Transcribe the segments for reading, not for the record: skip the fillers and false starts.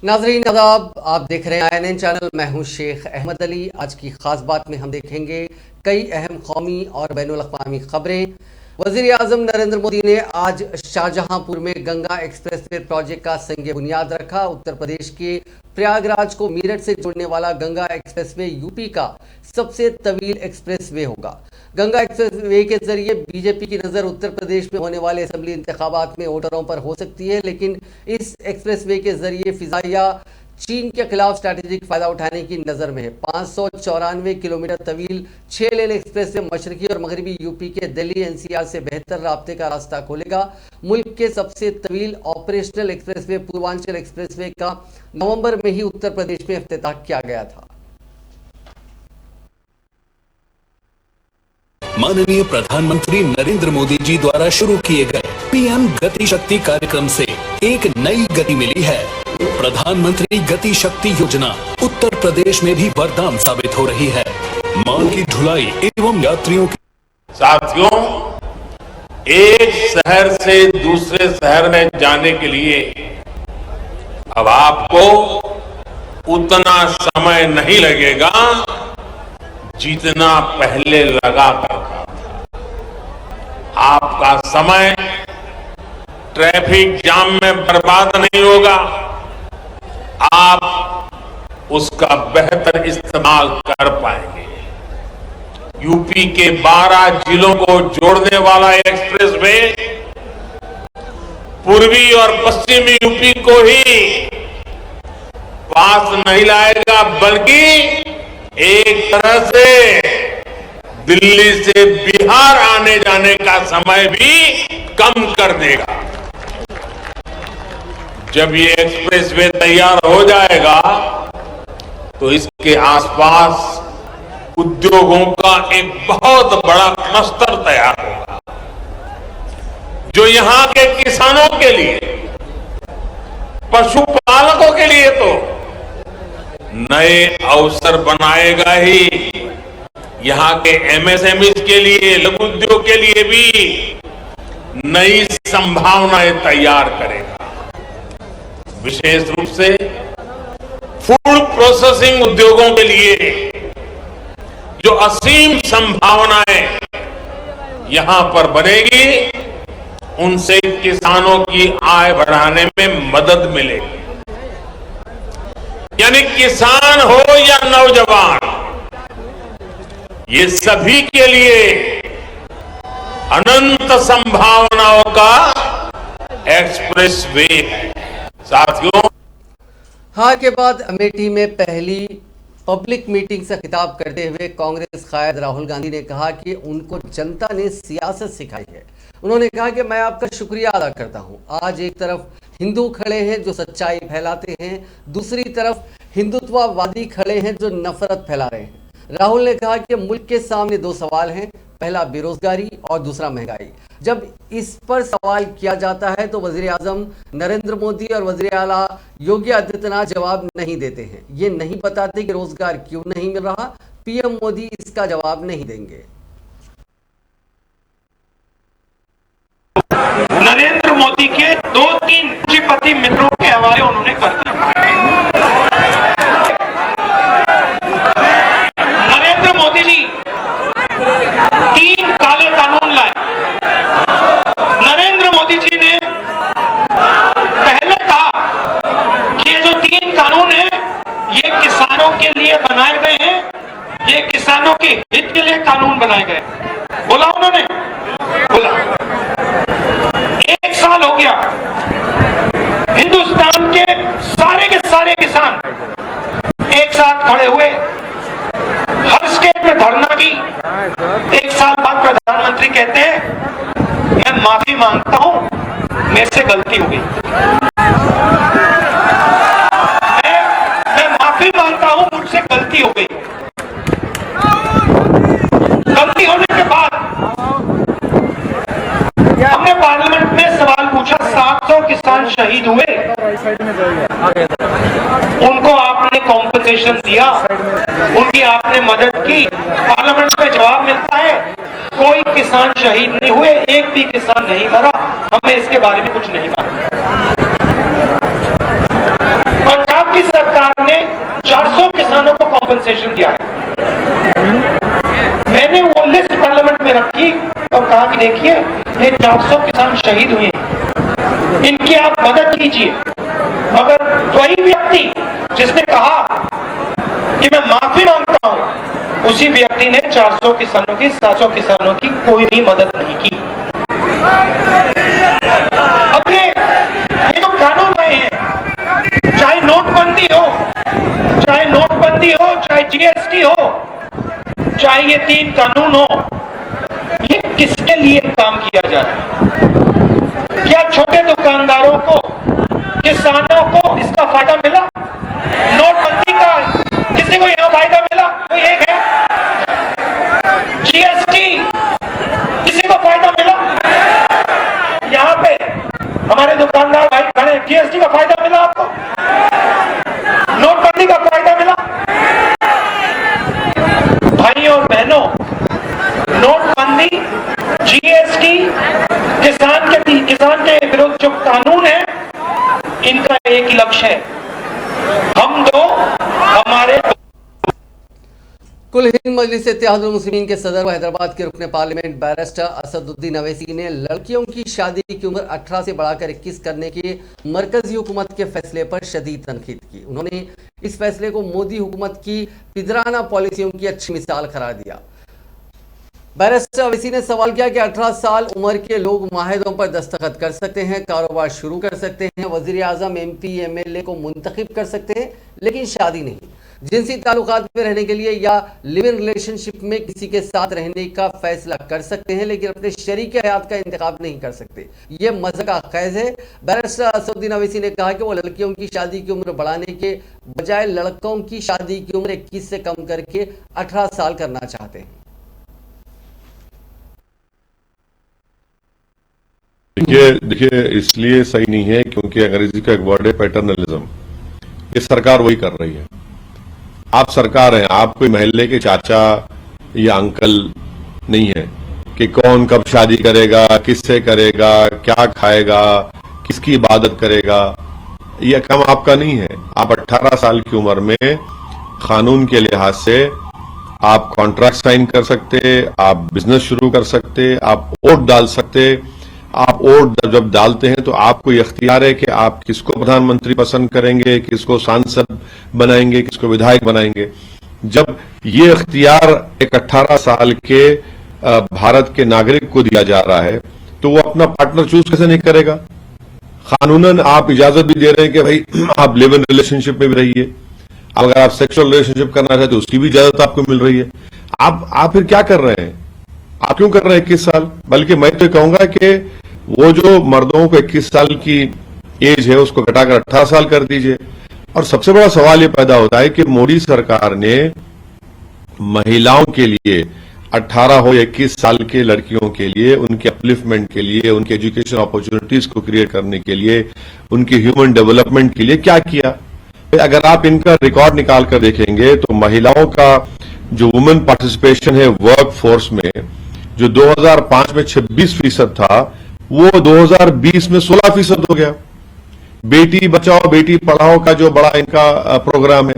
नाजरीन आदाब, आप देख रहे हैं INN चैनल। मैं हूं शेख अहमद अली। आज की खास बात में हम देखेंगे कई अहम कौमी और बैनुल अक़वामी खबरें। वज़ीर आज़म नरेंद्र मोदी ने आज शाहजहांपुर में गंगा एक्सप्रेसवे प्रोजेक्ट का संग बुनियाद रखा। उत्तर प्रदेश के प्रयागराज को मीरठ से जोड़ने वाला गंगा एक्सप्रेसवे यूपी का सबसे तवील एक्सप्रेसवे होगा। गंगा एक्सप्रेसवे के जरिए बीजेपी की नज़र उत्तर प्रदेश में होने वाले असेंबली इंतखाबात में वोटरों पर हो सकती है, लेकिन इस एक्सप्रेसवे के जरिए फिजाइया चीन के खिलाफ स्ट्रैटेजिक फायदा उठाने की नज़र में है। 594 किलोमीटर तवील 6 लेन एक्सप्रेसवे मशरकी और मगरबी यूपी के दिल्ली NCR से बेहतर राब्ते का रास्ता खोलेगा। मुल्क के सबसे तवील ऑपरेशनल एक्सप्रेसवे पूर्वांचल एक्सप्रेसवे का नवंबर में ही उत्तर प्रदेश में इफ्तिताह किया गया था। माननीय प्रधानमंत्री नरेंद्र मोदी जी द्वारा शुरू किए गए PM गति शक्ति कार्यक्रम से एक नई गति मिली है। प्रधानमंत्री गति शक्ति योजना उत्तर प्रदेश में भी वरदान साबित हो रही है। माल की ढुलाई एवं यात्रियों की साथियों, एक शहर से दूसरे शहर में जाने के लिए अब आपको उतना समय नहीं लगेगा जितना पहले लगा करता था। आपका समय ट्रैफिक जाम में बर्बाद नहीं होगा, आप उसका बेहतर इस्तेमाल कर पाएंगे। यूपी के 12 जिलों को जोड़ने वाला एक्सप्रेसवे पूर्वी और पश्चिमी यूपी को ही पास नहीं लाएगा, बल्कि एक तरह से दिल्ली से बिहार आने जाने का समय भी कम कर देगा। जब ये एक्सप्रेसवे तैयार हो जाएगा तो इसके आसपास उद्योगों का एक बहुत बड़ा क्लस्टर तैयार होगा, जो यहां के किसानों के लिए, पशुपालकों के लिए तो नए अवसर बनाएगा ही, यहां के MSMEs के लिए, लघु उद्योग के लिए भी नई संभावनाएं तैयार करेगा। विशेष रूप से फूड प्रोसेसिंग उद्योगों के लिए जो असीम संभावनाएं यहां पर बनेगी, उनसे किसानों की आय बढ़ाने में मदद मिलेगी। यानी किसान हो या नौजवान, ये सभी के लिए अनंत संभावनाओं का एक्सप्रेसवे है। साथियों, हार के बाद अमेठी में पहली पब्लिक मीटिंग से खिताब करते हुए कांग्रेस कायद राहुल गांधी ने कहा कि उनको जनता ने सियासत सिखाई है। उन्होंने कहा कि मैं आपका शुक्रिया अदा करता हूं। आज एक तरफ हिंदू खड़े हैं जो सच्चाई फैलाते हैं, दूसरी तरफ हिंदुत्ववादी खड़े हैं जो नफरत फैला रहे हैं। राहुल ने कहा कि मुल्क के सामने 2 सवाल हैं, पहला बेरोजगारी और दूसरा महंगाई। जब इस पर सवाल किया जाता है तो वजीर आजम नरेंद्र मोदी और वजीर आला योगी आदित्यनाथ जवाब नहीं देते हैं। ये नहीं बताते कि रोजगार क्यों नहीं मिल रहा। PM मोदी इसका जवाब नहीं देंगे। नरेंद्र मोदी के 2-3 पूंजीपति मित्रों के हवाले उन्होंने कर दिया। नरेंद्र मोदी जी 3 काले कानून लाए। नरेंद्र मोदी जी ने पहले कहा कि ये जो 3 कानून हैं, ये किसानों के लिए बनाए गए हैं, ये किसानों के हित के लिए कानून बनाए गए। बोला उन्होंने, बोला। 1 साल हो गया, हिंदुस्तान के सारे किसान एक साथ खड़े हुए, हर स्टेट में धरना की। 1 साल बाद प्रधानमंत्री कहते हैं मैं माफी मांगता हूं, मेरे से गलती हो गई। मैं माफी मांगता हूं, मुझसे गलती हो गई। गलती होने के बाद हमने पार्लियामेंट में सवाल पूछा, 700 किसान शहीद हुए, उनको आपने कॉम्पनसेशन दिया, उनकी आपने मदद की। पार्लियामेंट में जवाब मिलता है कोई किसान शहीद नहीं हुए, एक भी किसान नहीं मरा, हमें इसके बारे में कुछ नहीं मालूम। पंजाब देखिए, ये 400 किसान शहीद हुए हैं, इनकी आप मदद कीजिए। मगर वही व्यक्ति जिसने कहा कि मैं माफी मांगता हूं, उसी व्यक्ति ने 400 किसानों की 700 किसानों की कोई भी मदद नहीं की। अब ये तो कानून आए हैं, चाहे नोटबंदी हो, चाहे जीएसटी हो, चाहे ये 3 कानून हो, ये किसके लिए काम किया जा रहा है? क्या छोटे दुकानदारों को, किसानों को इसका फायदा मिला? नोटबंदी का किसी को यहां फायदा मिला? कोई एक है? जीएसटी किसी को फायदा मिला? यहां पे हमारे दुकानदार भाई खड़े, जीएसटी का फायदा मिला आपको? नोटबंदी का फायदा मिला? भाइयों और बहनों, नोटबंदी, जीएसटी, किसान के विरुद्ध जो कानून है, इनका एक ही लक्ष्य है, हम दो हमारे। कुल हिंद मजलिस इत्तेहादुल मुस्लिमीन के सदर व हैदराबाद के रुकने पार्लियामेंट बैरिस्टर असदुद्दीन अवैसी ने लड़कियों की शादी की उम्र 18 से बढ़ाकर 21 करने के मरकजी हुकूमत के फैसले पर शदीद तनकीद की। उन्होंने इस फैसले को मोदी हुकूमत की पिदराना पॉलिसियों की अच्छी मिसाल करार दिया। बैरिस्टर अवैसी ने सवाल किया कि 18 साल उम्र के लोग माहिदों पर दस्तखत कर सकते हैं, कारोबार शुरू कर सकते हैं, वजीर आजम, MP, MLA को मुंतखब कर सकते हैं, लेकिन शादी नहीं। जिनसी ताल्लुकात में रहने के लिए या लिव इन रिलेशनशिप में किसी के साथ रहने का फैसला कर सकते हैं, लेकिन अपने शरीक हयात का इंतखाब नहीं कर सकते। ये मज़हब का खैज़ है। बैरिस्टर असदुद्दीन अवैसी ने कहा कि वो लड़कियों की शादी की उम्र बढ़ाने के बजाय लड़कों की शादी की उम्र 21 से कम करके 18 साल करना चाहते हैं। देखिए इसलिए सही नहीं है क्योंकि अंग्रेजी का एक वर्ड है पैटर्नलिज्म। ये सरकार वही कर रही है। आप सरकार हैं, आप कोई महल्ले के चाचा या अंकल नहीं है कि कौन कब शादी करेगा, किससे करेगा, क्या खाएगा, किसकी इबादत करेगा। यह काम आपका नहीं है। आप 18 साल की उम्र में कानून के लिहाज से आप कॉन्ट्रैक्ट साइन कर सकते, आप बिजनेस शुरू कर सकते, आप वोट डाल सकते। आप वोट जब डालते हैं तो आपको ये इख्तियार है कि आप किसको प्रधानमंत्री पसंद करेंगे, किसको सांसद बनाएंगे, किसको विधायक बनाएंगे। जब ये इख्तियार एक 18 साल के भारत के नागरिक को दिया जा रहा है तो वो अपना पार्टनर चूज कैसे नहीं करेगा? कानूनन आप इजाजत भी दे रहे हैं कि भाई आप लिव इन रिलेशनशिप में भी रहिए, अगर आप सेक्सुअल रिलेशनशिप करना चाहते तो उसकी भी इजाजत आपको मिल रही है। आप फिर क्या कर रहे हैं? आप क्यों कर रहे हैं 21 साल? बल्कि मैं तो कहूंगा कि वो जो मर्दों को 21 साल की एज है उसको घटाकर 18 साल कर दीजिए। और सबसे बड़ा सवाल ये पैदा होता है कि मोदी सरकार ने महिलाओं के लिए 18 हो 21 साल के लड़कियों के लिए, उनके अपलिफ्टमेंट के लिए, उनके एजुकेशन अपॉर्चुनिटीज को क्रिएट करने के लिए, उनकी ह्यूमन डेवलपमेंट के लिए क्या किया? अगर आप इनका रिकॉर्ड निकाल कर देखेंगे तो महिलाओं का जो वुमेन पार्टिसिपेशन है वर्क फोर्स में, जो 2005 में 26% था, वो 2020 में 16% हो गया। बेटी बचाओ बेटी पढ़ाओ का जो बड़ा इनका प्रोग्राम है,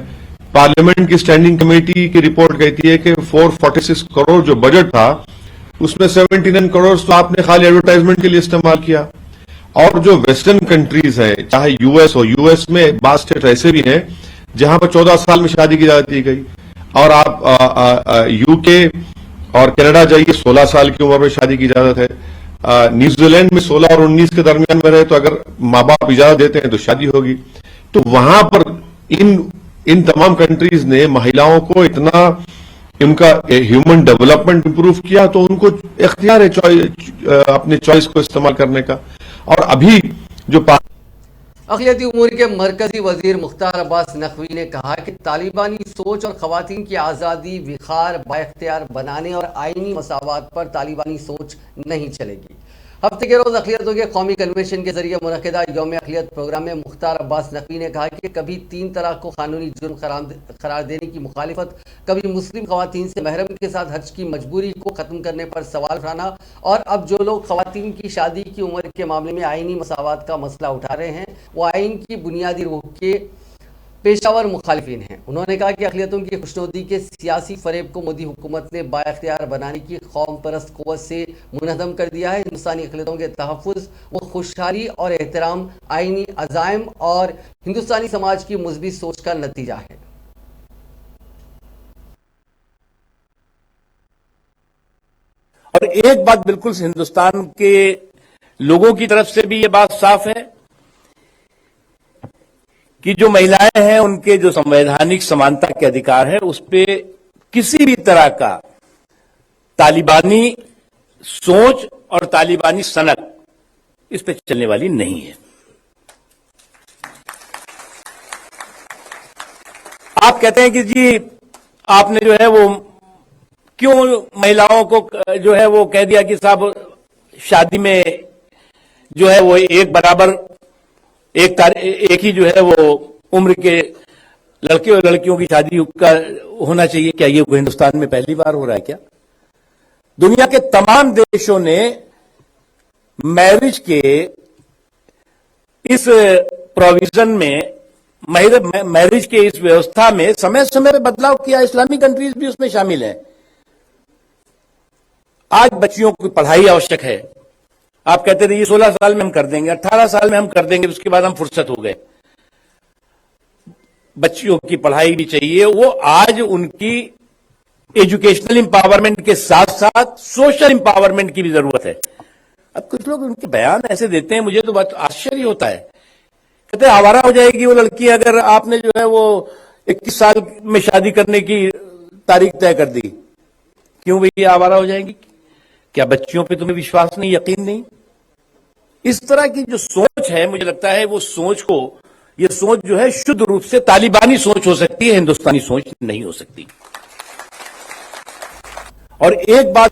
पार्लियामेंट की स्टैंडिंग कमेटी की रिपोर्ट कहती है कि 446 करोड़ जो बजट था उसमें 79 करोड़ तो आपने खाली एडवर्टाइजमेंट के लिए इस्तेमाल किया। और जो वेस्टर्न कंट्रीज है, चाहे यूएस हो, यूएस में 22 स्टेट ऐसे भी हैं जहां पर 14 साल में शादी की इजाजत दी गई। और आप यूके और कनाडा जाइए, 16 साल की उम्र में शादी की इजाजत है। न्यूजीलैंड में 16 और 19 के दरमियान में रहे तो अगर माँ बाप इजाजत देते हैं तो शादी होगी। तो वहां पर इन तमाम कंट्रीज ने महिलाओं को इतना उनका ह्यूमन डेवलपमेंट इंप्रूव किया तो उनको इख्तियार है अपने चॉइस को इस्तेमाल करने का। और अभी जो अक़लियती उमूर के मरकजी वजीर मुख्तार अब्बास नकवी ने कहा कि तालिबानी सोच और ख़वातीन की आज़ादी, विखार, बाइख्तियार बनाने और आईनी मसावात पर तालिबानी सोच नहीं चलेगी। हफ्ते के रोज़ अक़लियतों के कौमी कन्वेंशन के जरिए मुनक़िदा यौम अक़लियत प्रोग्राम में मुख्तार अब्बास नकवी ने कहा कि कभी 3 तलाक़ को कानूनी जुर्म करार देने की मुखालिफत, कभी मुस्लिम ख़वातीन से महरम के साथ हज की मजबूरी को ख़त्म करने पर सवाल उठाना, और अब जो लोग ख़वातीन की शादी की उम्र के मामले में आईनी मसावात का मसला उठा रहे हैं वो आइन की बुनियादी रूह के पेशावर मुखालिफिन हैं। उन्होंने कहा कि अक़लियतों की खुशनुदी के सियासी फरेब को मोदी हुकूमत ने बाइख्तियार बनाने की कौम परस्त क़ुव्वत से मुनहदम कर दिया है। हिंदुस्तानी अक़लियतों के तहफ़्फ़ुज़ व खुशहाली और एहतराम आइनी अज़ाइम और हिंदुस्तानी समाज की मुस्बित सोच का नतीजा है। और एक बात बिल्कुल हिंदुस्तान के लोगों की तरफ से भी ये बात साफ है कि जो महिलाएं हैं उनके जो संवैधानिक समानता के अधिकार है उस पे किसी भी तरह का तालिबानी सोच और तालिबानी सनक इस पे चलने वाली नहीं है। आप कहते हैं कि जी आपने जो है वो क्यों महिलाओं को जो है वो कह दिया कि साहब शादी में जो है वो एक बराबर एक ही जो है वो उम्र के लड़के और लड़कियों की शादी का होना चाहिए। क्या ये हिंदुस्तान में पहली बार हो रहा है क्या? दुनिया के तमाम देशों ने मैरिज के इस प्रोविजन में मैरिज के इस व्यवस्था में समय समय पर बदलाव किया। इस्लामिक कंट्रीज भी उसमें शामिल है। आज बच्चियों की पढ़ाई आवश्यक है। आप कहते थे ये 16 साल में हम कर देंगे, 18 साल में हम कर देंगे, उसके बाद हम फुर्सत हो गए। बच्चियों की पढ़ाई भी चाहिए। वो आज उनकी एजुकेशनल इंपावरमेंट के साथ साथ सोशल इंपावरमेंट की भी जरूरत है। अब कुछ लोग उनके बयान ऐसे देते हैं, मुझे तो बहुत आश्चर्य होता है। कहते हैं आवारा हो जाएगी वो लड़की अगर आपने जो है वो 21 साल में शादी करने की तारीख तय कर दी। क्यों भैया आवारा हो जाएंगी? क्या बच्चियों पे तुम्हें विश्वास नहीं, यकीन नहीं? इस तरह की जो सोच है, मुझे लगता है वो ये सोच जो है शुद्ध रूप से तालिबानी सोच हो सकती है, हिंदुस्तानी सोच नहीं हो सकती। और एक बात,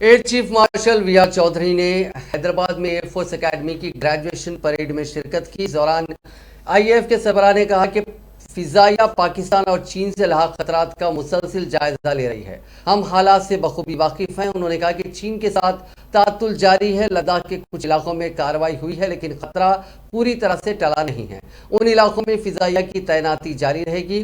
air chief marshal V R. Chaudhari ने हैदराबाद में एयरफोर्स एकेडमी की ग्रेजुएशन परेड में शिरकत की। इस दौरान IAF के सरबराह ने कहा कि फिजाइया पाकिस्तान और चीन से लाक खतरात का मुसलसिल जायजा ले रही है। हम हालात से बखूबी वाकिफ हैं। उन्होंने कहा कि चीन के साथ तातुल जारी है। लद्दाख के कुछ इलाकों में कार्रवाई हुई है लेकिन खतरा पूरी तरह से टला नहीं है। उन इलाकों में फिजाइया की तैनाती जारी रहेगी।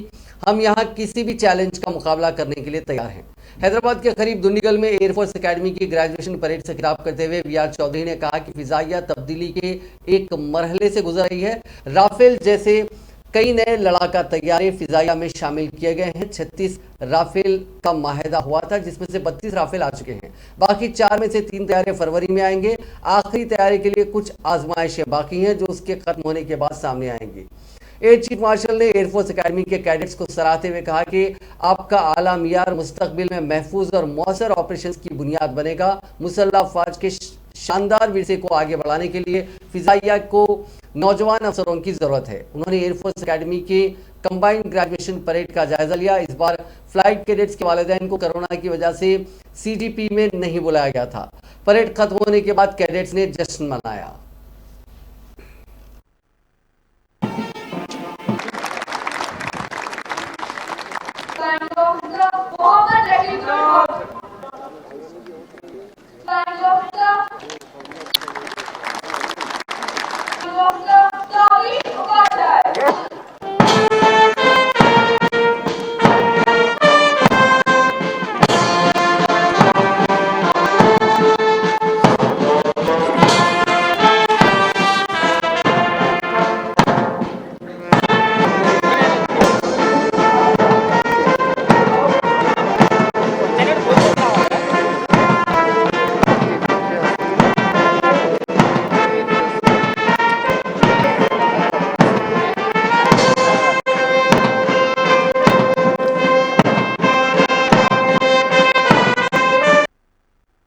हम यहाँ किसी भी चैलेंज का मुकाबला करने के लिए तैयार हैं। हैदराबाद के करीब दुंडीगल में एयरफोर्स एकेडमी की ग्रेजुएशन परेड से खिताब करते हुए वी.आर. चौधरी ने कहा कि फिजाइया तब्दीली के एक मरहले से गुजर रही है। राफेल जैसे कई नए लड़ाका तैयारे फिजाइया में शामिल किए गए हैं। 36 राफेल का माहिदा हुआ था जिसमें से 32 राफेल आ चुके हैं। बाकी 4 में से 3 तैयारे फरवरी में आएंगे। आखिरी तैयारी के लिए कुछ आजमाइशें बाकी हैं जो उसके खत्म होने के बाद सामने आएंगी। एयर चीफ मार्शल ने एयरफोर्स एकेडमी के कैडेट्स को सराहते हुए कहा कि आपका आला मियार मुस्तकबिल में महफूज और मौसर ऑपरेशंस की बुनियाद बनेगा। मुसल्लह अफवाज के शानदार विरसे को आगे बढ़ाने के लिए फिजाइया को नौजवान अफसरों की जरूरत है। उन्होंने एयरफोर्स एकेडमी के कंबाइंड ग्रेजुएशन परेड का जायजा लिया। इस बार फ्लाइट कैडेट्स के वालिदैन को कोरोना की वजह से CDP में नहीं बुलाया गया था। परेड खत्म होने के बाद कैडेट्स ने जश्न मनाया।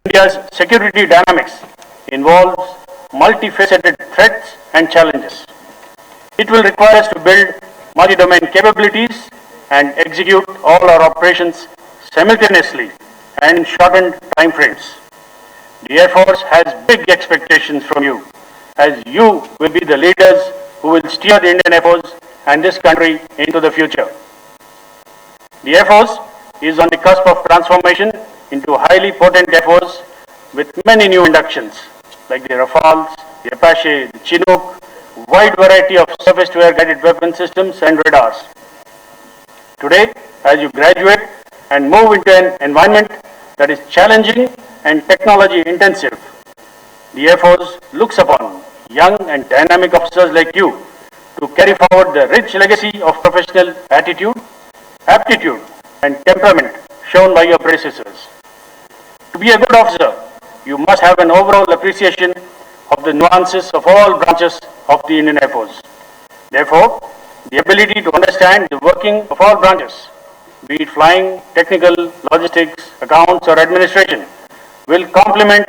India's security dynamics involves multifaceted threats and challenges. It will require us to build multi-domain capabilities and execute all our operations simultaneously and in shortened time frames. The Air Force has big expectations from you, as you will be the leaders who will steer the Indian Air Force and this country into the future. The Air Force is on the cusp of transformation into a highly potent Air Force with many new inductions like the Rafales, the Apache, the Chinook, wide variety of surface-to-air guided weapon systems and radars. Today, as you graduate and move into an environment that is challenging and technology intensive, the Air Force looks upon young and dynamic officers like you to carry forward the rich legacy of professional attitude, aptitude, and temperament shown by your predecessors. To be a good officer, you must have an overall appreciation of the nuances of all branches of the Indian Air Force. Therefore, the ability to understand the working of all branches, be it flying, technical, logistics, accounts, or administration, will complement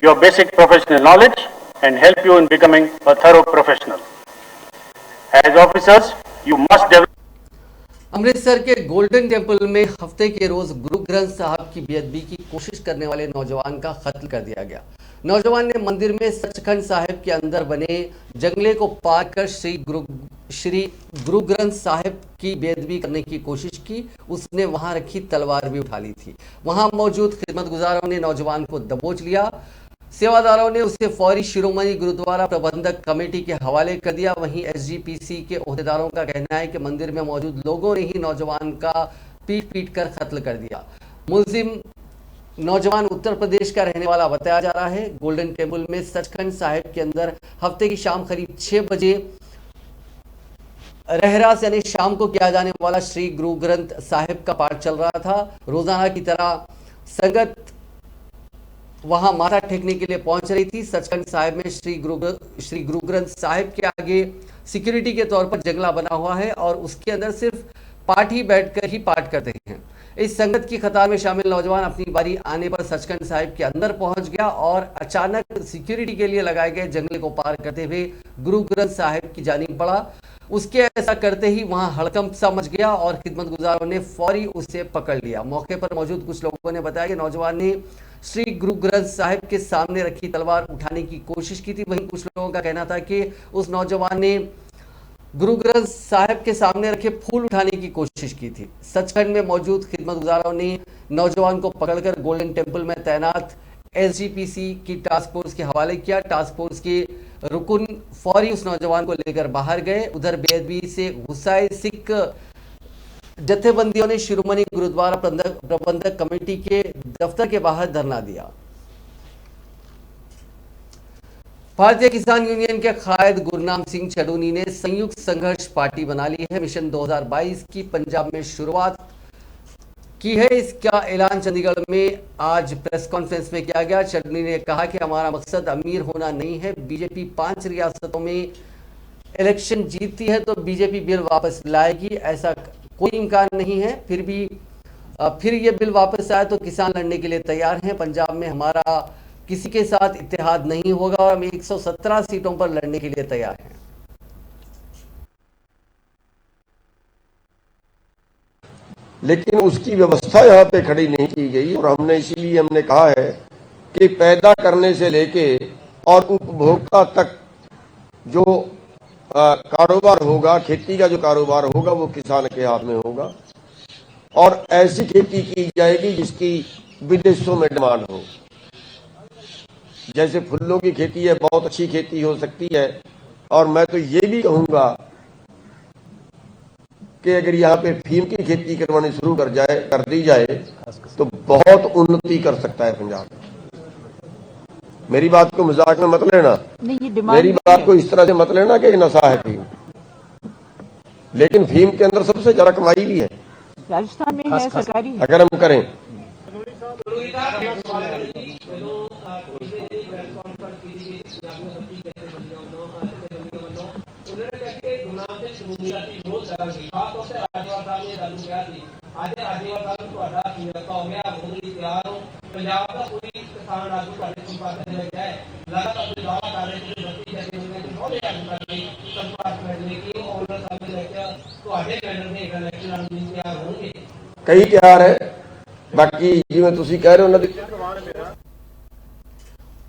your basic professional knowledge and help you in becoming a thorough professional. As officers, you must develop Amritsar के golden temple में हफ्ते के रोज गुरु ग्रंथ साहब की बेअदबी की कोशिश करने वाले नौजवान का कत्ल कर दिया गया। नौजवान ने मंदिर में सचखंड साहिब के अंदर बने जंगले को पार कर श्री गुरु ग्रंथ साहिब की बेअदबी करने की कोशिश की। उसने वहां रखी तलवार भी उठा ली थी। वहां मौजूद खिदमतगुजारों ने नौजवान को दबोच लिया। सेवादारों ने उसे फौरी शिरोमणि गुरुद्वारा प्रबंधक कमेटी के हवाले कर दिया। वहीं एसजीपीसी के ओहदेदारों का कहना है कि मंदिर में मौजूद लोगों ने ही नौजवान का पीट कर कत्ल कर दिया। मुलजिम नौजवान उत्तर प्रदेश का रहने वाला बताया जा रहा है। गोल्डन टेम्पल में सचखंड साहिब के अंदर हफ्ते की शाम करीब 6 बजे रहरास यानी शाम को किया जाने वाला श्री गुरु ग्रंथ साहिब का पाठ चल रहा था। रोजाना की तरह संगत वहां माथा टेकने के लिए पहुंच रही थी। सचखंड साहिब में श्री गुरु ग्रंथ साहिब के आगे सिक्योरिटी के तौर पर जंगला बना हुआ है और उसके अंदर सिर्फ पाठी बैठकर ही पाठ करते हैं। इस संगत की कतार में शामिल नौजवान अपनी बारी आने पर सचखंड साहिब के अंदर पहुंच गया और अचानक सिक्योरिटी के लिए लगाए गए जंगले को पार करते हुए गुरु ग्रंथ साहिब की जानिब बढ़ा। उसके ऐसा करते ही वहां हड़कंप सा मच गया और खिदमतगुजारों ने फौरी उसे पकड़ लिया। मौके पर मौजूद कुछ लोगों ने बताया कि नौजवान ने श्री गुरु ग्रंथ साहिब के सामने रखी तलवार उठाने की कोशिश की थी। वहीं कुछ लोगों का कहना था कि उस नौजवान ने गुरु ग्रंथ साहिब के सामने रखे फूल उठाने की कोशिश की थी। सचखंड में मौजूद खिदमतगुजारों ने नौजवान को पकड़कर गोल्डन टेम्पल में तैनात एसजीपीसी की टास्क फोर्स के हवाले किया। टास्क फोर्स के रुकन फौरी उस नौजवान को लेकर बाहर गए। उधर बेअदबी से गुस्साए सिख जत्थेबंदियों ने शिरोमणि गुरुद्वारा प्रबंधक कमेटी के दफ्तर के बाहर धरना दिया। भारतीय किसान यूनियन के कायद गुरनाम सिंह चडूनी ने संयुक्त संघर्ष पार्टी बना ली है। मिशन 2022 की पंजाब में शुरुआत की है। इसका ऐलान चंडीगढ़ में आज प्रेस कॉन्फ्रेंस में किया गया। चडूनी ने कहा कि हमारा मकसद अमीर होना नहीं है। बीजेपी 5 रियासतों में इलेक्शन जीतती है तो बीजेपी बिल वापस लाएगी, ऐसा कोई इम्कान नहीं है। फिर ये बिल वापस आए तो किसान लड़ने के लिए तैयार हैं। पंजाब में हमारा किसी के साथ इत्तेहाद नहीं होगा और हम 117 सीटों पर लड़ने के लिए तैयार हैं। लेकिन उसकी व्यवस्था यहाँ पे खड़ी नहीं की गई और हमने कहा है कि पैदा करने से लेके और उपभोक्ता तक जो कारोबार होगा, खेती का जो कारोबार होगा वो किसान के हाथ में होगा और ऐसी खेती की जाएगी जिसकी विदेशों में डिमांड हो। जैसे फूलों की खेती है, बहुत अच्छी खेती हो सकती है और मैं तो ये भी कहूंगा कि अगर यहाँ पे फीम की खेती करवानी शुरू कर दी जाए तो बहुत उन्नति कर सकता है पंजाब। मेरी बात को मजाक में मत लेना, मेरी बात को इस तरह से मत लेना कि नशा है फीम, लेकिन फीम के अंदर सबसे ज्यादा कमाई भी है राजस्थान में है सरकारी। अगर हम करें कई ਤਿਆਰ है बाकी जिवें तुसीं कह रहे हो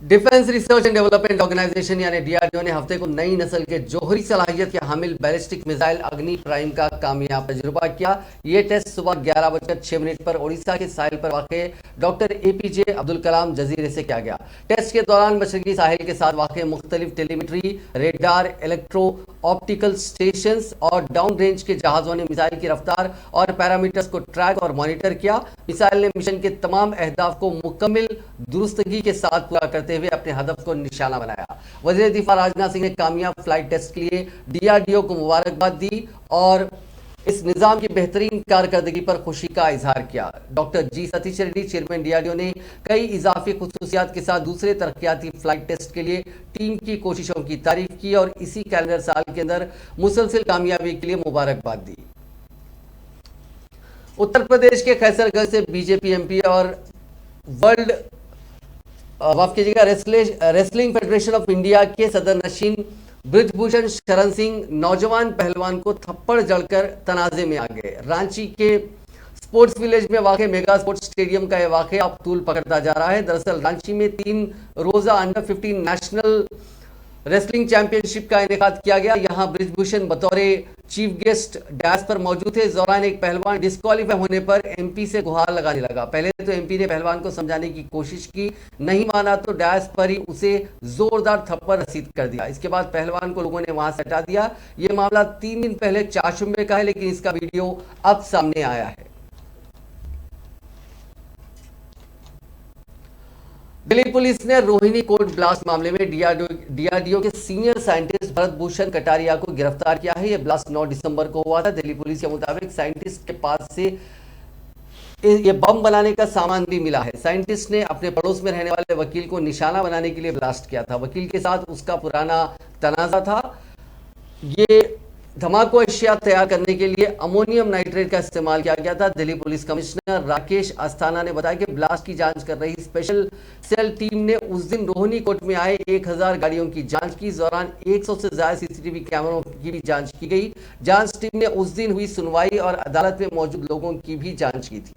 defence research and development organisation यानी डीआरडीओ ने हफ्ते को नई नस्ल के जोहरी सलाहियत के हामिल बैलिस्टिक मिसाइल अग्नि प्राइम का कामयाब तजुर्बा किया। ये टेस्ट सुबह 11:06 पर ओडिशा के साहिल पर वाक़े डॉक्टर एपीजे अब्दुल कलाम जजीरे से किया गया। टेस्ट के दौरान मशरकी साहिल के साथ वाक़े मुख्तलिफ telemetry, radar, electro optical station और डाउन रेंज के जहाज़ों ने मिसाइल की रफ्तार और पैरामीटर्स को ट्रैक और मॉनिटर किया। मिसाइल ने मिशन के तमाम अहदाफ को मुकम्मल दुरुस्तगी के साथ पूरा करते हुए अपने हदफ को निशाना बनाया। वज़ीर दिफा राजनाथ सिंह ने कामयाब फ्लाइट टेस्ट के लिए डीआरडीओ को मुबारकबाद दी और इस निज़ाम की बेहतरीन कारकर्दगी पर खुशी का इजहार किया। डॉक्टर जी सतीश रेड्डी चेयरमैन डीआरडीओ ने कई इजाफी खुसूसियात के साथ दूसरे तरक्याती फ्लाइट टेस्ट के लिए टीम की कोशिशों की तारीफ की और इसी कैलेंडर साल के अंदर मुसलसल कामयाबी के लिए मुबारकबाद दी। उत्तर प्रदेश के खैसरगंज से बीजेपी एमपी और वर्ल्ड माफ कीजिएगा रेसलिंग फेडरेशन ऑफ इंडिया के सदर नशीन ब्रिजभूषण शरण सिंह नौजवान पहलवान को थप्पड़ जड़कर तनाजे में आ गए। रांची के स्पोर्ट्स विलेज में वाक़ मेगा स्पोर्ट्स स्टेडियम का यह वाक़या अब तूल पकड़ता जा रहा है। दरअसल रांची में 3 रोजा अंडर 15 नेशनल रेसलिंग चैंपियनशिप का इनेकाद किया गया। यहां ब्रिजभूषण बतौर चीफ गेस्ट डैश पर मौजूद थे। इस दौरान एक पहलवान डिस्क्वालीफाई होने पर एमपी से गुहार लगाने लगा। पहले तो एमपी ने पहलवान को समझाने की कोशिश की, नहीं माना तो डैश पर ही उसे जोरदार थप्पड़ रसीद कर दिया। इसके बाद पहलवान को लोगों ने वहां से हटा दिया। यह मामला 3 दिन पहले चाशुम्बे का है, लेकिन इसका वीडियो अब सामने आया है। दिल्ली पुलिस ने रोहिणी कोर्ट ब्लास्ट मामले में डीआरडीओ के सीनियर साइंटिस्ट भरत भूषण कटारिया को गिरफ्तार किया है। यह ब्लास्ट 9 दिसंबर को हुआ था। दिल्ली पुलिस के मुताबिक साइंटिस्ट के पास से ये बम बनाने का सामान भी मिला है। साइंटिस्ट ने अपने पड़ोस में रहने वाले वकील को निशाना बनाने के लिए ब्लास्ट किया था। वकील के साथ उसका पुराना तनाजा था। ये धमाको अशिया तैयार करने के लिए अमोनियम नाइट्रेट का इस्तेमाल किया गया था। दिल्ली पुलिस कमिश्नर राकेश अस्थाना ने बताया कि ब्लास्ट की जांच कर रही स्पेशल सेल टीम ने उस दिन रोहिणी कोर्ट में आए 1000 गाड़ियों की जांच की। इस दौरान 100 से ज्यादा सीसीटीवी कैमरों की भी जांच की गई। जांच टीम ने उस दिन हुई सुनवाई और अदालत में मौजूद लोगों की भी जांच की थी।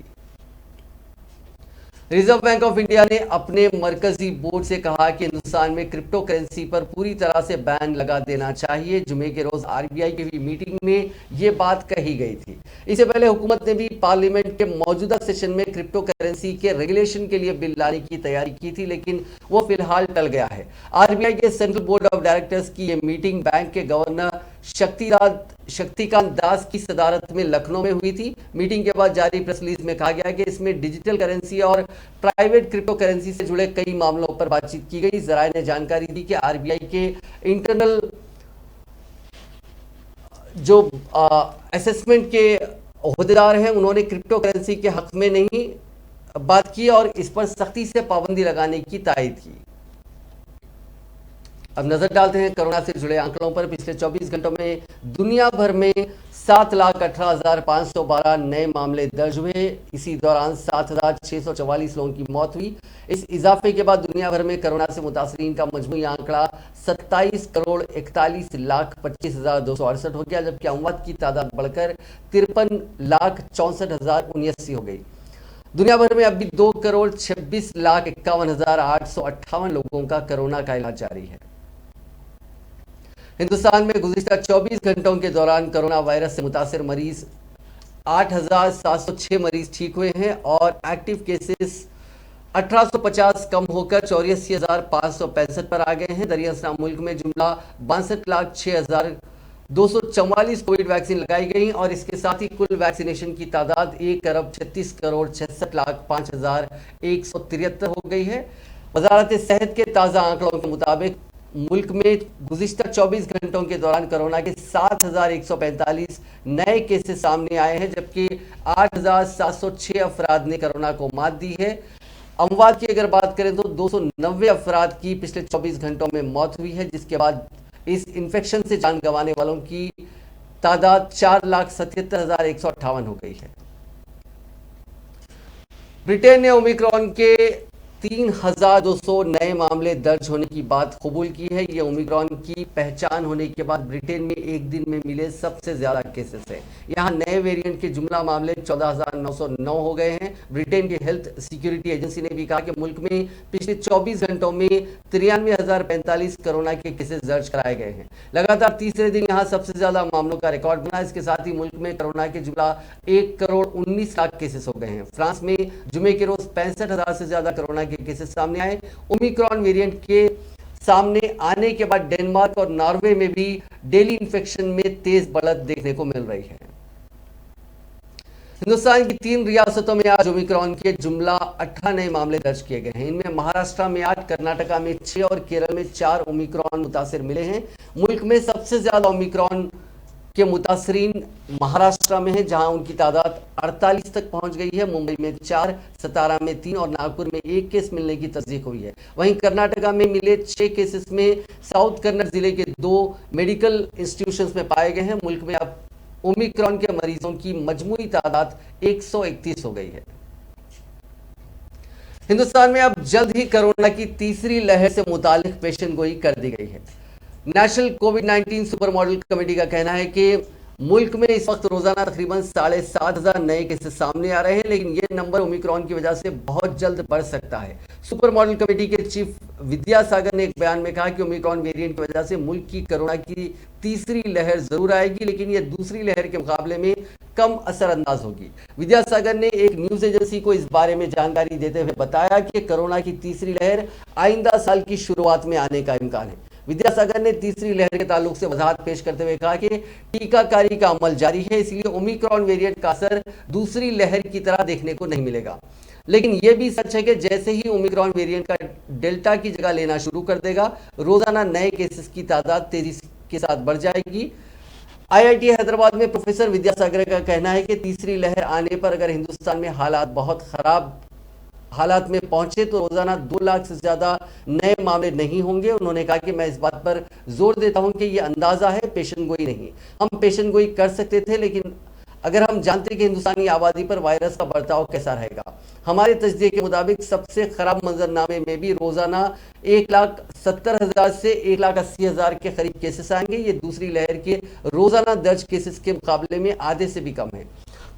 रिजर्व बैंक ऑफ इंडिया ने अपने मरकजी बोर्ड से कहा कि हिंदुस्तान में क्रिप्टो करेंसी पर पूरी तरह से बैन लगा देना चाहिए। जुमे के रोज आरबीआई की मीटिंग में ये बात कही गई थी। इससे पहले हुकूमत ने भी पार्लियामेंट के मौजूदा सेशन में क्रिप्टो करेंसी के रेगुलेशन के लिए बिल लाने की तैयारी की थी, लेकिन वो फिलहाल टल गया है। आरबीआई के सेंट्रल बोर्ड ऑफ डायरेक्टर्स की ये मीटिंग बैंक के गवर्नर शक्तिकांत दास की सदारत में लखनऊ में हुई थी। मीटिंग के बाद जारी प्रेस रिलीज में कहा गया कि इसमें डिजिटल करेंसी और प्राइवेट क्रिप्टो करेंसी से जुड़े कई मामलों पर बातचीत की गई। जराये ने जानकारी दी कि आरबीआई के इंटरनल जो असेसमेंट के ओहदेदार हैं, उन्होंने क्रिप्टो करेंसी के हक में नहीं बात की और इस पर सख्ती से पाबंदी लगाने की तायद की। अब नजर डालते हैं कोरोना से जुड़े आंकड़ों पर। पिछले 24 घंटों में दुनिया भर में 7,18,512 नए मामले दर्ज हुए। इसी दौरान 7,644 लोगों की मौत हुई। इस इजाफे के बाद दुनिया भर में कोरोना से मुतासरीन का मजमूई आंकड़ा 27,41,25,268 हो गया, जबकि अमवात की तादाद बढ़कर 53,64,079 हो गई। दुनिया भर में अभी 2,26,51,858 लोगों का कोरोना का इलाज जारी है। हिंदुस्तान में गुज़िश्ता 24 घंटों के दौरान कोरोना वायरस से मुतासिर मरीज 8,706 मरीज ठीक हुए हैं और एक्टिव केसेस 1850 कम होकर 84,565 पर आ गए हैं। दरियासना मुल्क में जुमला 62,06,244 कोविड वैक्सीन लगाई गई और इसके साथ ही कुल वैक्सीनेशन की तादाद 1,36,66,05,173 हो गई है। वजारत सेहत के ताज़ा आंकड़ों के मुताबिक मुल्क में गुज़िश्ता 24 घंटों के दौरान कोरोना के 7,145 नए केसेस सामने आए हैं, जबकि 8,706 अफराद ने कोरोना को मात दी है। अमवात की अगर बात करें तो 290 अफराद की पिछले 24 घंटों में मौत हुई है, जिसके बाद इस इन्फेक्शन से जान गंवाने वालों की तादाद 4,77,158 हो गई है। ब्रिटेन ने ओमिक्रॉन के 3,200 नए मामले दर्ज होने की बात कबूल की है। ये ओमिक्रॉन की पहचान होने के बाद ब्रिटेन में एक दिन में मिले सबसे ज्यादा केसेस हैं। यहाँ नए वेरिएंट के जुमला मामले 14,909 हो गए हैं। ब्रिटेन की हेल्थ सिक्योरिटी एजेंसी ने भी कहा कि मुल्क में पिछले 24 घंटों में 93,045 कोरोना के केसेस दर्ज कराए गए हैं। लगातार तीसरे दिन यहाँ सबसे ज्यादा मामलों का रिकॉर्ड बना। इसके साथ ही मुल्क में कोरोना के जुमला 1,19,00,000 केसेस हो गए हैं। फ्रांस में जुमे के रोज 65,000 से ज्यादा कोरोना के केसेस सामने आए। ओमिक्रॉन वेरिएंट के सामने आने के बाद डेनमार्क और नॉर्वे में भी डेली इन्फेक्शन में तेज बढ़त देखने को मिल रही है। हिंदुस्तान की 3 रियासतों में आज ओमिक्रॉन के जुमला 18 नए मामले दर्ज किए गए हैं। इनमें महाराष्ट्र में 8, कर्नाटका में 6 और केरल में 4 ओमिक्रॉन मुतासिर मिले हैं। मुल्क में सबसे ज्यादा ओमिक्रॉन के मुतासरीन महाराष्ट्र में है, जहां उनकी तादाद 48 तक पहुंच गई है। मुंबई में 4, सतारा में 3 और नागपुर में 1 केस मिलने की तस्दीक हुई है। वहीं कर्नाटका में मिले 6 केसेस में साउथ कन्नड़ जिले के 2 मेडिकल इंस्टीट्यूशंस में पाए गए हैं। मुल्क में अब ओमिक्रॉन के मरीजों की मजमूई तादाद 131 हो गई है। हिंदुस्तान में अब जल्द ही कोरोना की तीसरी लहर से मुतालिक पेशन गोई कर दी गई है। नेशनल कोविड-19 सुपर मॉडल कमेटी का कहना है कि मुल्क में इस वक्त रोजाना तकरीबन 7,500 नए केसेस सामने आ रहे हैं, लेकिन ये नंबर ओमिक्रॉन की वजह से बहुत जल्द बढ़ सकता है। सुपर मॉडल कमेटी के चीफ विद्यासागर ने एक बयान में कहा कि ओमिक्रॉन वेरिएंट की वजह से मुल्क की कोरोना की तीसरी लहर जरूर आएगी, लेकिन यह दूसरी लहर के मुकाबले में कम असरअंदाज होगी। विद्यासागर ने एक न्यूज एजेंसी को इस बारे में जानकारी देते हुए बताया कि कोरोना की तीसरी लहर आइंदा साल की शुरुआत में आने का इम्कान है। विद्यासागर ने तीसरी लहर के ताल्लुक से वजाहत पेश करते हुए कहा कि टीकाकारी का अमल जारी है, इसलिए ओमिक्रॉन वेरिएंट का असर दूसरी लहर की तरह देखने को नहीं मिलेगा। लेकिन यह भी सच है कि जैसे ही ओमिक्रॉन वेरिएंट का डेल्टा की जगह लेना शुरू कर देगा, रोजाना नए केसेस की तादाद तेजी के साथ बढ़ जाएगी। IIT हैदराबाद में प्रोफेसर विद्यासागर का कहना है कि तीसरी लहर आने पर अगर हिंदुस्तान में हालात बहुत खराब हालात में पहुंचे तो रोजाना 2 लाख से ज्यादा नए मामले नहीं होंगे। उन्होंने कहा कि मैं इस बात पर जोर देता हूं कि यह अंदाजा है, पेशन गोई नहीं। हम पेशन गोई कर सकते थे, लेकिन अगर हम जानते कि हिंदुस्तानी आबादी पर वायरस का बर्ताव कैसा रहेगा। हमारे तजदिए के मुताबिक सबसे खराब मंजरनामे में भी रोजाना 1,70,000 से 1,80,000 के करीब केसेस आएंगे। ये दूसरी लहर के रोजाना दर्ज केसेस के मुकाबले में आधे से भी कम है।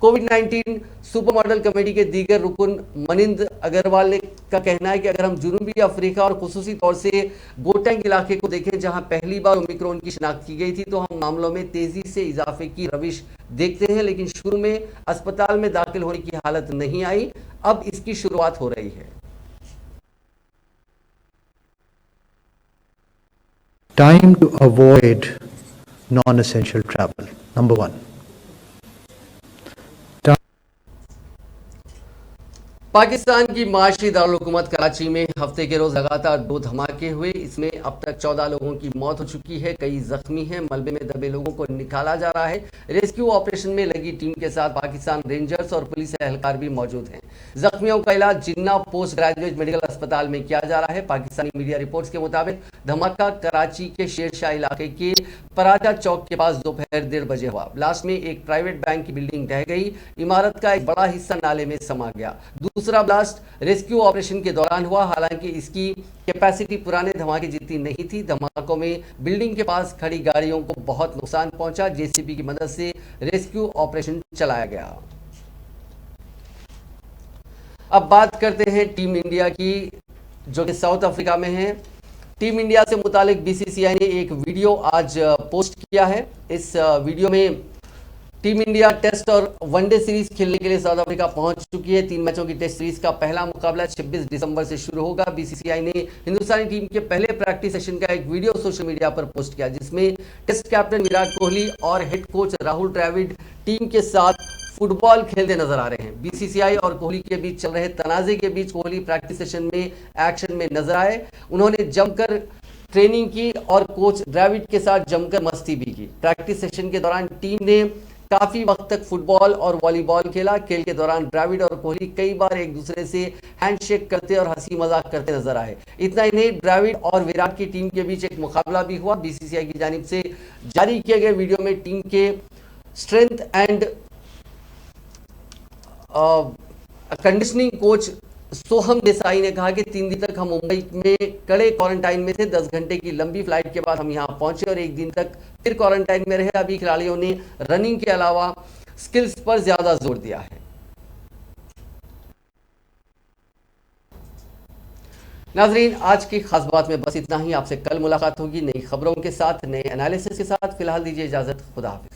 कोविड-19 सुपर मॉडल कमेटी के दीगर रुकन मनिंद अग्रवाल का कहना है कि अगर हम जुनूबी अफ्रीका और खुसूसी तौर से गोटेंग इलाके को देखें, जहां पहली बार ओमिक्रॉन की शिनाख्त की गई थी, तो हम मामलों में तेजी से इजाफे की रविश देखते हैं। लेकिन शुरू में अस्पताल में दाखिल होने की हालत नहीं आई, अब इसकी शुरुआत हो रही है। Time to avoid non-essential travel. Number 1. Pakistan की माशी दारुल-हुकूमत कराची में हफ्ते के रोज लगातार 2 धमाके हुए। इसमें अब तक 14 लोगों की मौत हो चुकी है, कई जख्मी हैं। मलबे में दबे लोगों को निकाला जा रहा है। रेस्क्यू ऑपरेशन में लगी टीम के साथ पाकिस्तान रेंजर्स और पुलिस एहलकार भी मौजूद हैं। जख्मियों का इलाज जिन्ना पोस्ट ग्रेजुएट मेडिकल अस्पताल में किया जा रहा है। पाकिस्तानी मीडिया रिपोर्ट्स के मुताबिक धमाका कराची के शेरशाह इलाके के पराठा चौक के पास दोपहर 1:30 बजे हुआ। ब्लास्ट में एक प्राइवेट बैंक की बिल्डिंग ढह गई। इमारत का एक बड़ा हिस्सा नाले में समा गया। दूसरा ब्लास्ट रेस्क्यू ऑपरेशन के दौरान हुआ। हालांकि इसकी कैपेसिटी पुराने धमाके जितनी नहीं थी। धमाकों में बिल्डिंग के पास खड़ी गाड़ियों को बहुत नुकसान पहुंचा। जेसीबी की मदद से रेस्क्यू ऑपरेशन चलाया गया। अब बात करते हैं टीम इंडिया की, जो कि साउथ अफ्रीका में है। टीम इंडिया से मुतालिक BCCI ने एक वीडियो आज पोस्ट किया है। इस वीडियो में टीम इंडिया टेस्ट और वनडे सीरीज खेलने के लिए साउथ अफ्रीका पहुंच चुकी है। 3 मैचों की टेस्ट सीरीज का पहला मुकाबला 26 दिसंबर से शुरू होगा। BCCI ने हिंदुस्तानी टीम के पहले प्रैक्टिस सेशन का एक वीडियो सोशल मीडिया पर पोस्ट किया, जिसमें टेस्ट कैप्टन विराट कोहली और head coach Rahul Dravid team के साथ फुटबॉल खेलते नजर आ रहे हैं। BCCI और कोहली के बीच चल रहे तनाजे के बीच कोहली प्रैक्टिस सेशन में एक्शन में नजर आए। उन्होंने जमकर ट्रेनिंग की और कोच द्रविड़ के साथ जमकर मस्ती भी की। प्रैक्टिस सेशन के दौरान टीम ने काफी वक्त तक फुटबॉल और वॉलीबॉल खेला। खेल के दौरान द्रविड़ और कोहली कई बार एक दूसरे से हैंडशेक करते और हंसी मजाक करते नजर आए। इतना ही नहीं, द्रविड़ और विराट की टीम के बीच एक मुकाबला भी हुआ। BCCI की जानिब से जारी किए गए वीडियो में टीम के स्ट्रेंथ एंड कंडीशनिंग कोच सोहम देसाई ने कहा कि 3 दिन तक हम मुंबई में कड़े क्वारंटाइन में थे। 10 घंटे की लंबी फ्लाइट के बाद हम यहां पहुंचे और 1 दिन तक फिर क्वारंटाइन में रहे। अभी खिलाड़ियों ने रनिंग के अलावा स्किल्स पर ज्यादा जोर दिया है। नाजरीन, आज की खास बात में बस इतना ही। आपसे कल मुलाकात होगी नई खबरों के साथ, नए एनालिसिस के साथ। फिलहाल दीजिए इजाजत। खुदा हाफिज।